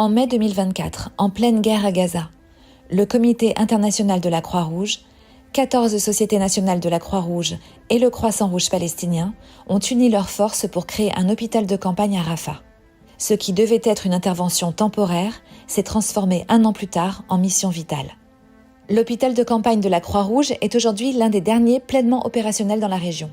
En mai 2024, en pleine guerre à Gaza, le Comité international de la Croix-Rouge, 14 sociétés nationales de la Croix-Rouge et le Croissant-Rouge palestinien ont uni leurs forces pour créer un hôpital de campagne à Rafah. Ce qui devait être une intervention temporaire s'est transformé 1 an plus tard en mission vitale. L'hôpital de campagne de la Croix-Rouge est aujourd'hui l'un des derniers pleinement opérationnels dans la région.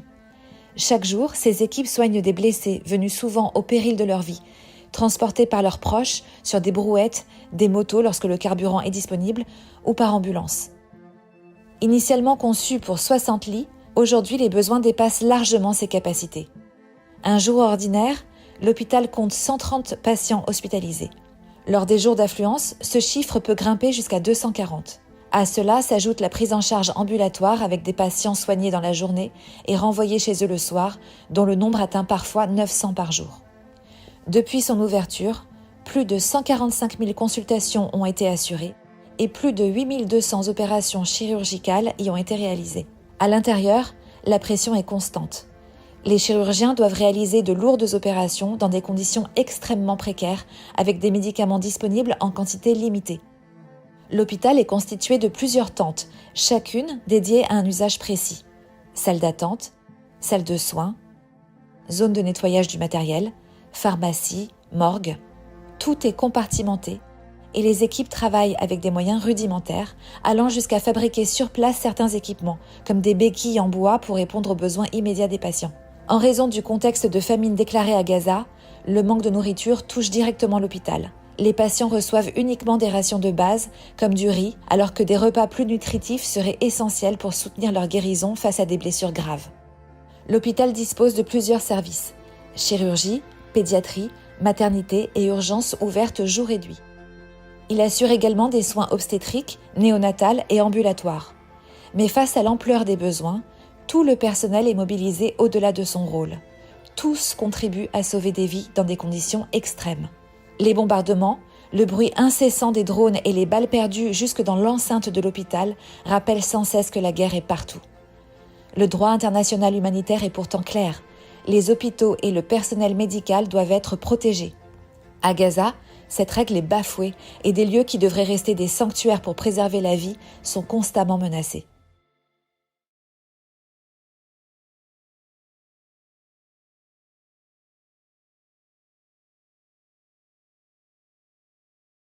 Chaque jour, ces équipes soignent des blessés venus souvent au péril de leur vie, transportés par leurs proches sur des brouettes, des motos lorsque le carburant est disponible ou par ambulance. Initialement conçu pour 60 lits, aujourd'hui les besoins dépassent largement ses capacités. Un jour ordinaire, l'hôpital compte 130 patients hospitalisés. Lors des jours d'affluence, ce chiffre peut grimper jusqu'à 240. À cela s'ajoute la prise en charge ambulatoire avec des patients soignés dans la journée et renvoyés chez eux le soir, dont le nombre atteint parfois 900 par jour. Depuis son ouverture, plus de 145 000 consultations ont été assurées et plus de 8 200 opérations chirurgicales y ont été réalisées. À l'intérieur, la pression est constante. Les chirurgiens doivent réaliser de lourdes opérations dans des conditions extrêmement précaires avec des médicaments disponibles en quantité limitée. L'hôpital est constitué de plusieurs tentes, chacune dédiée à un usage précis. Salle d'attente, salle de soins, zone de nettoyage du matériel, pharmacie, morgue. Tout est compartimenté et les équipes travaillent avec des moyens rudimentaires, allant jusqu'à fabriquer sur place certains équipements, comme des béquilles en bois pour répondre aux besoins immédiats des patients. En raison du contexte de famine déclaré à Gaza, le manque de nourriture touche directement l'hôpital. Les patients reçoivent uniquement des rations de base, comme du riz, alors que des repas plus nutritifs seraient essentiels pour soutenir leur guérison face à des blessures graves. L'hôpital dispose de plusieurs services: chirurgie, pédiatrie, maternité et urgences ouvertes jour et nuit. Il assure également des soins obstétriques, néonatales et ambulatoires. Mais face à l'ampleur des besoins, tout le personnel est mobilisé au-delà de son rôle. Tous contribuent à sauver des vies dans des conditions extrêmes. Les bombardements, le bruit incessant des drones et les balles perdues jusque dans l'enceinte de l'hôpital rappellent sans cesse que la guerre est partout. Le droit international humanitaire est pourtant clair. Les hôpitaux et le personnel médical doivent être protégés. À Gaza, cette règle est bafouée et des lieux qui devraient rester des sanctuaires pour préserver la vie sont constamment menacés.